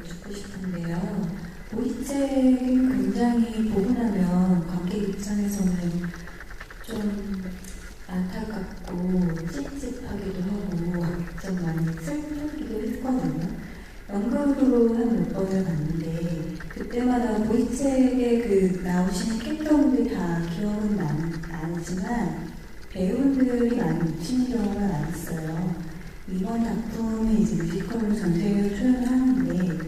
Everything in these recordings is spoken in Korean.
여쭙고 싶은데요. 보이책이 굉장히 보고 나면 관객 입장에서는 좀 안타깝고 찝찝하기도 하고 좀 많이 슬프기도 했거든요. 연극으로 한 몇 번을 봤는데 그때마다 보이책에 그 나오시는 캐릭터분들이 다 기억은 나지만 배우들이 많이 묻히는 경우가 많았어요. 이번 작품이 이제 뮤지컬로 전세계를 초연을 하는데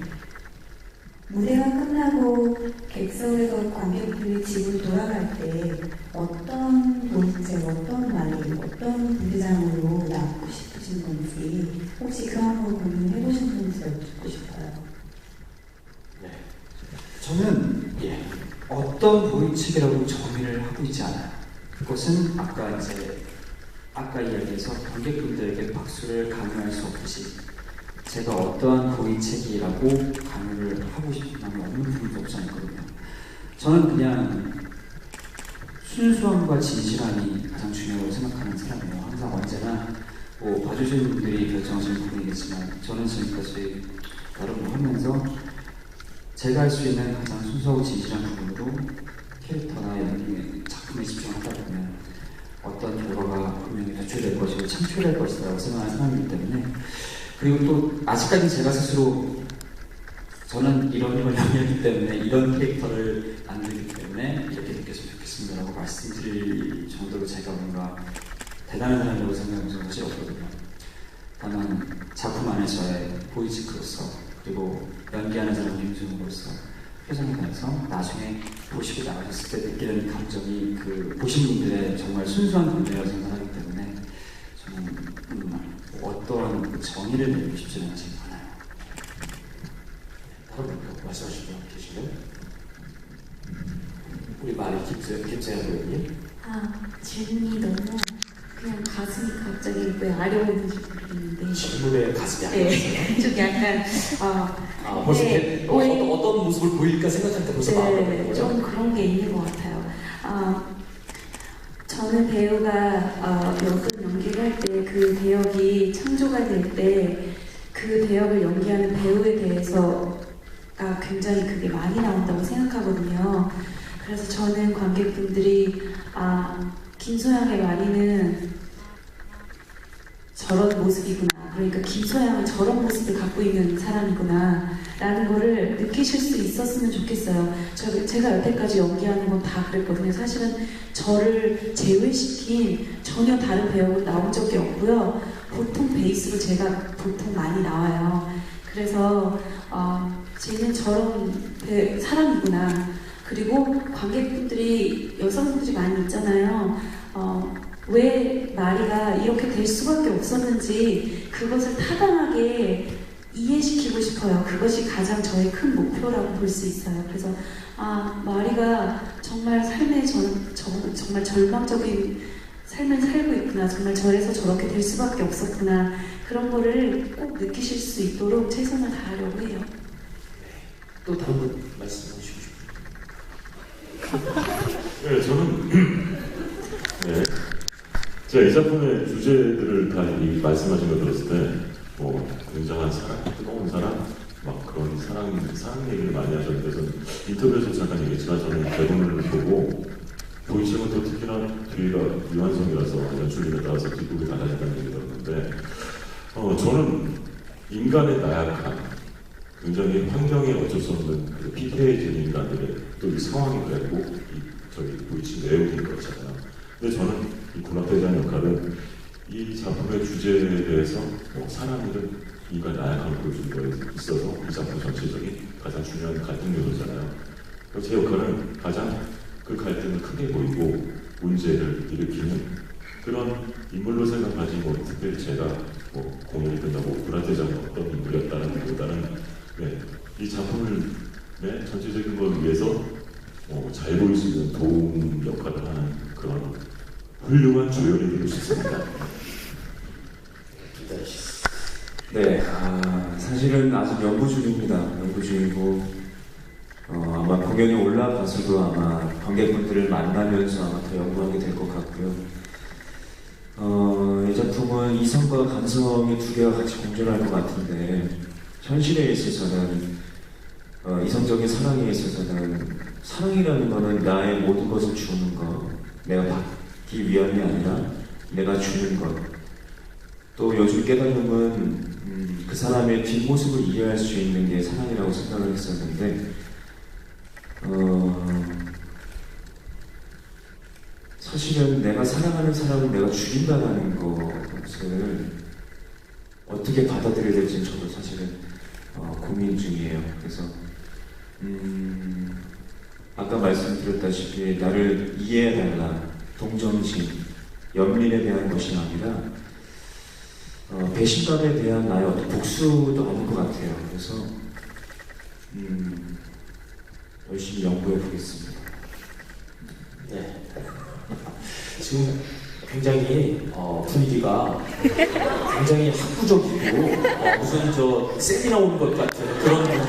무대가 끝나고 객석에서 관객들이 집으로 돌아갈 때 어떤 보이책, 어떤 말이, 어떤 분대장으로 남고 싶으신 건지 혹시 그 한번 고민해보신 분인지 여쭙고 싶어요. 네. 저는 어떤 보이책이라고 정의를 하고 있지 않아요. 그것은 아까 이야기해서 관객분들에게 박수를 강요할 수 없듯이 제가 어떠한 보이책이라고 강요를 하고 싶은 마음이 없는 부분도 없지 않거든요. 저는 그냥 순수함과 진실함이 가장 중요하다고 생각하는 사람이에요. 항상 언제나 봐주시는 분들이 결정하시는 부분이겠지만 저는 지금까지 여러분 하면서 제가 할 수 있는 가장 순수하고 진실한 부분으로 캐릭터나 연기, 작품에 집중하다 보면 어떤 결과가 분명히 배출될 것이고 창출될 것이라고 생각하는 사람이기 때문에 그리고 또 아직까지 제가 스스로 저는 이런 걸 연기하기 때문에 이런 캐릭터를 만들기 때문에 이렇게 느꼈으면 좋겠습니다라고 말씀드릴 정도로 제가 뭔가 대단한 사람이라고 생각하는 것은 사실 없거든요. 다만 작품 안에서의 보이직으로서 그리고 연기하는 사람 김수영으로서 표정에 관해서 나중에 보시고 나가셨을 때 느끼는 감정이 그 보신 분들의 정말 순수한 감정이라고 생각하기 때문에 저는 어떠한 정의를 내리고 싶지는 않아요. 다른 분 말씀하실 분 계시나요? 우리 말이 김세현 배우님? 질문이 너무 그냥 가슴이 갑자기 왜 아려오는지 모르겠는데 질문에 가슴이 아팠어요? 좀 약간 벌써 어떤 모습을 보일까 생각하니까 벌써 마음이 아픈 거죠? 좀 그런 게 있는 것 같아요. 저는 배우가 어떤 연기를 할 때 그 대역이 창조가 될 때 그 대역을 연기하는 배우에 대해서가 굉장히 그게 많이 나온다고 생각하거든요. 그래서 저는 관객분들이 김소양의 마리는 저런 모습이구나. 그러니까 김소양은 저런 모습을 갖고 있는 사람이구나 라는 거를 느끼실 수 있었으면 좋겠어요. 제가 여태까지 연기하는 건 다 그랬거든요. 사실은 저를 제외시킨 전혀 다른 배우가 나온 적이 없고요. 보통 베이스로 제가 보통 많이 나와요. 그래서 쟤는 저런 사람이구나. 그리고 관객분들이 여성분들이 많이 있잖아요. 왜 마리가 이렇게 될 수밖에 없었는지 그것을 타당하게 이해시키고 싶어요. 그것이 가장 저의 큰 목표라고 볼 수 있어요. 그래서 마리가 정말 삶에 정말 절망적인 삶을 살고 있구나. 정말 저래서 저렇게 될 수밖에 없었구나. 그런 거를 꼭 느끼실 수 있도록 최선을 다하려고 해요. 또 다른 분 말씀해 주시고 싶어요? 네, 저는 제가 이 작품의 주제들을 다 이 말씀하신 거 들었을 때 굉장한 사랑, 뜨거운 사랑, 막 그런 사랑 얘기를 많이 하셨는데 저는 인터뷰에서 잠깐 얘기했지만 저는 대본을 보고 보이시면 또 특히나 뒤가 유한성이라서 연출님에 따라서 뒷부분이 달라진다는 얘기 들었는데 저는 인간의 나약함, 굉장히 환경에 어쩔 수 없는 그 피폐해진 인간들의 또 이 상황이 그랬고 저희 보이신 내용인 거잖아요. 근데 저는 이 군락대장 역할은 이 작품의 주제에 대해서 사람이든 인간의 나약함을 보여주는 거에 있어서 이 작품 전체적인 가장 중요한 갈등 요소잖아요. 제 역할은 가장 그 갈등을 크게 보이고 문제를 일으키는 그런 인물로 생각하지 특별히 제가 공연이 끝나고 군락대장이 어떤 인물이었다는 것보다는 이 작품을 전체적인 걸 위해서 잘 보일 수 있는 도움 역할을 하는 그런 훌륭한 조연이 되고 싶습니다. 네, 사실은 아직 연구 중입니다. 연구 중이고 아마 공연이 올라가서도 아마 관객분들을 만나면서 아마 더 연구하게 될 것 같고요. 이 작품은 이성과 감성의 두 개가 같이 공존할 것 같은데 현실에 있어서는 이성적인 사랑에 있어서는 사랑이라는 거는 나의 모든 것을 주는 것, 내가 받기 위함이 아니라 내가 주는 것. 또 요즘 깨달음은 그 사람의 뒷모습을 이해할 수 있는 게 사랑이라고 생각을 했었는데 사실은 내가 사랑하는 사람을 내가 죽인다는 것을 어떻게 받아들여야 될지는 저도 사실은 고민 중이에요. 그래서 아까 말씀드렸다시피 나를 이해해달라, 동정심, 연민에 대한 것이 아니라 배신감에 대한 나의 어떤 복수도 아닌 것 같아요. 그래서 열심히 연구해 보겠습니다. 네. 지금 굉장히 분위기가 굉장히 학구적이고 무슨 저 세미나 오는 것 같은 그런 분위기.